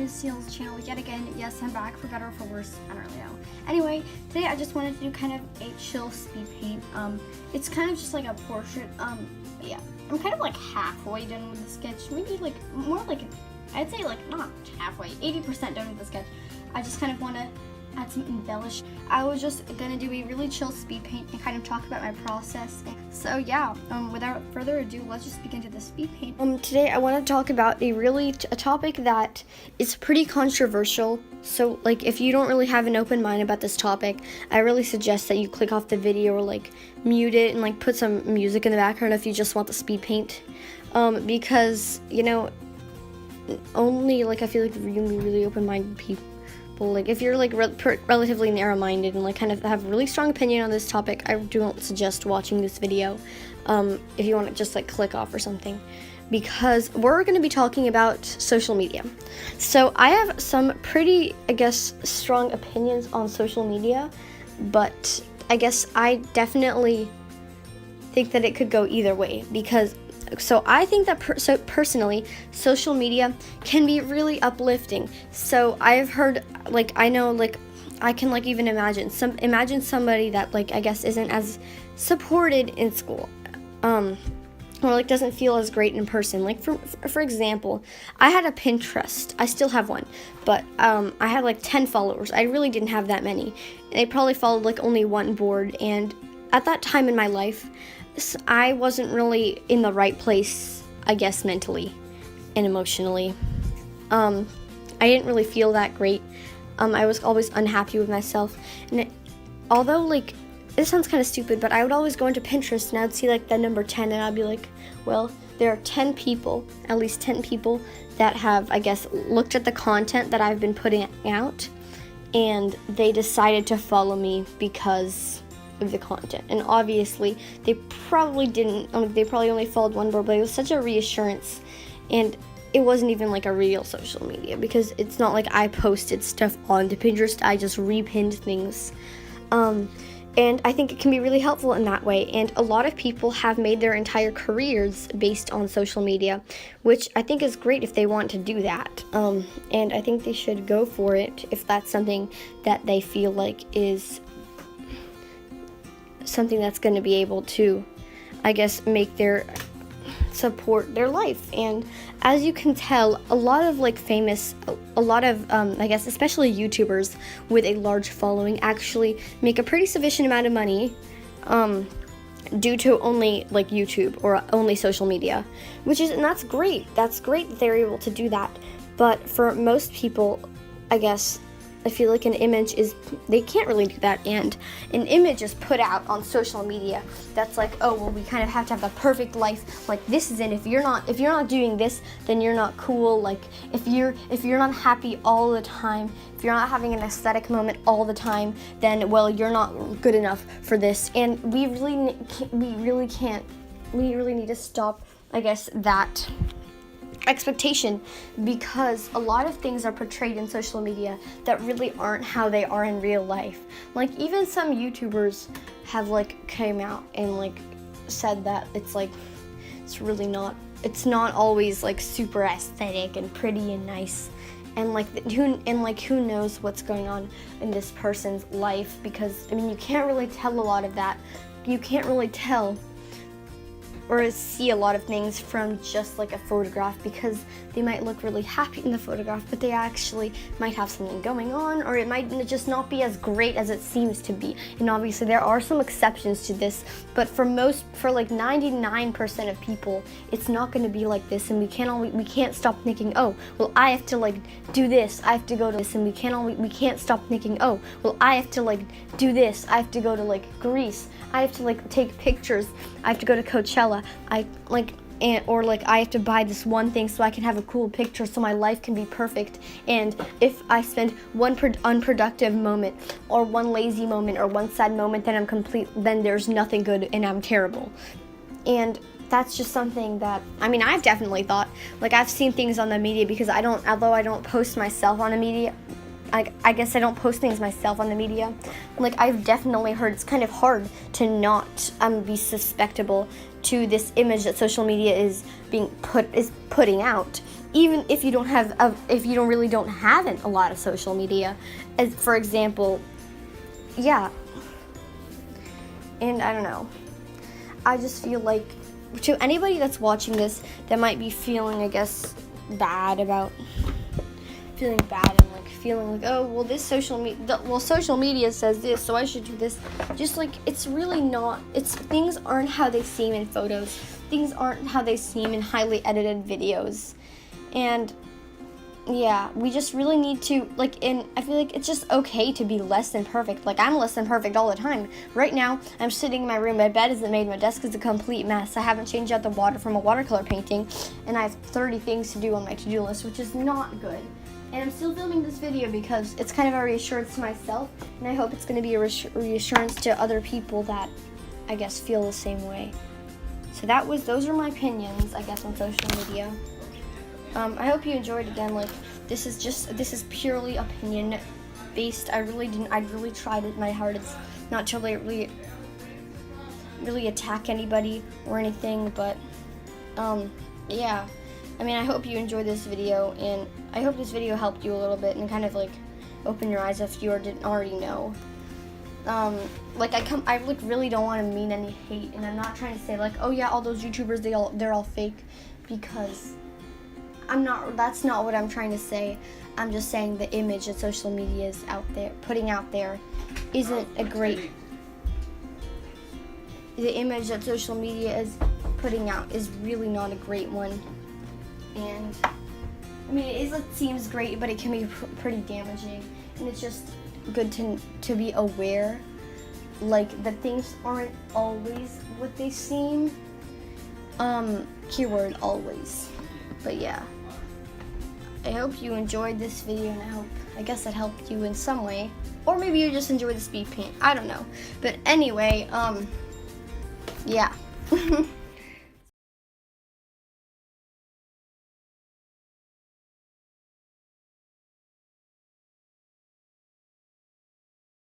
to Seal's channel yet again. Yes, I'm back for better or for worse, I don't really know. Anyway, today I just wanted to do kind of a chill speed paint. It's kind of just like a portrait. Yeah, I'm kind of like halfway done with the sketch. Maybe like more like, I'd say like not halfway, 80% done with the sketch. I just kind of want to add some embellish. I was just gonna do a really chill speed paint and kind of talk about my process. So yeah, without further ado, let's just begin to the speed paint. Today I want to talk about a topic that is pretty controversial. So like, if you don't really have an open mind about this topic, I really suggest that you click off the video or like mute it and like put some music in the background if you just want the speed paint. Because you know, only like I feel like really open-minded people. Like if you're like relatively narrow-minded and like kind of have a really strong opinion on this topic, I don't suggest watching this video. If you want to just like click off or something, because we're going to be talking about social media. So I have some pretty, I guess, strong opinions on social media, but I guess I definitely think that it could go either way, because so I think that personally, social media can be really uplifting. So I've heard, like, I know, like, I can like even imagine somebody that like I guess isn't as supported in school, or like doesn't feel as great in person. Like for example, I had a Pinterest. I still have one, but I had like 10 followers. I really didn't have that many. They probably followed like only one board, and at that time in my life, I wasn't really in the right place, I guess, mentally and emotionally. I didn't really feel that great. I was always unhappy with myself. And although, like, this sounds kind of stupid, but I would always go into Pinterest and I would see, like, the number 10, and I'd be like, well, there are 10 people, at least 10 people, that have, I guess, looked at the content that I've been putting out, and they decided to follow me because of the content. And obviously they probably only followed one board, but it was such a reassurance. And it wasn't even like a real social media, because it's not like I posted stuff onto Pinterest. I just repinned things, and I think it can be really helpful in that way. And a lot of people have made their entire careers based on social media, which I think is great if they want to do that, and I think they should go for it if that's something that they feel like is something that's going to be able to, I guess, make support their life. And as you can tell, a lot of I guess especially YouTubers with a large following actually make a pretty sufficient amount of money due to only like YouTube or only social media, and that's great. That's great that they're able to do that. But for most people, I guess, I feel like they can't really do that, and an image is put out on social media that's like, oh, well, we kind of have to have the perfect life like this is, and if you're not doing this, then you're not cool. Like if you're not happy all the time, if you're not having an aesthetic moment all the time, then well, you're not good enough for this. And we really need to stop, I guess, that expectation, because a lot of things are portrayed in social media that really aren't how they are in real life. Like even some YouTubers have like came out and like said that it's not always like super aesthetic and pretty and nice, and who knows what's going on in this person's life, because I mean, you can't really tell a lot of that. You can't really tell or see a lot of things from just like a photograph, because they might look really happy in the photograph, but they actually might have something going on, or it might just not be as great as it seems to be. And obviously there are some exceptions to this, but for like 99% of people, it's not going to be like this. And we can't stop thinking, oh, well, I have to like do this, I have to go to this, and we can't stop thinking, oh, well, I have to like do this, I have to go to like Greece, I have to like take pictures, I have to go to Coachella, I have to buy this one thing so I can have a cool picture so my life can be perfect. And if I spend one unproductive moment or one lazy moment or one sad moment, then there's nothing good and I'm terrible. And that's just something that, I mean, I've definitely thought, like I've seen things on the media, because although I don't post myself on the media, I guess I don't post things myself on the media. Like I've definitely heard it's kind of hard to not be susceptible to this image that social media is putting out, even if you don't really don't have a lot of social media, as for example, yeah. And I don't know. I just feel like to anybody that's watching this that might be feeling, I guess, bad about feeling bad and like feeling like, oh, well, this social media says this, so I should do this. Just like, it's really not. Things aren't how they seem in photos. Things aren't how they seem in highly edited videos. And yeah, we just really need to, like, I feel like it's just okay to be less than perfect. Like, I'm less than perfect all the time. Right now, I'm sitting in my room, my bed isn't made, my desk is a complete mess. I haven't changed out the water from a watercolor painting, and I have 30 things to do on my to-do list, which is not good. And I'm still filming this video because it's kind of a reassurance to myself, and I hope it's going to be a reassurance to other people that, I guess, feel the same way. So those are my opinions, I guess, on social media. I hope you enjoyed. Again, like, this is purely opinion based. I really tried it my hardest not to really attack anybody or anything, but yeah. I mean, I hope you enjoyed this video, and I hope this video helped you a little bit and kind of like open your eyes if you didn't already know. I like really don't want to mean any hate, and I'm not trying to say like, oh yeah, all those YouTubers, they're all fake, because that's not what I'm trying to say. I'm just saying the image that social media is putting out there isn't a great. The image that social media is putting out is really not a great one. And I mean, it seems great, but it can be pretty damaging. And it's just good to be aware, like, that things aren't always what they seem. Keyword always. But yeah. I hope you enjoyed this video, and I guess it helped you in some way. Or maybe you just enjoyed the speed paint. I don't know. But anyway, yeah.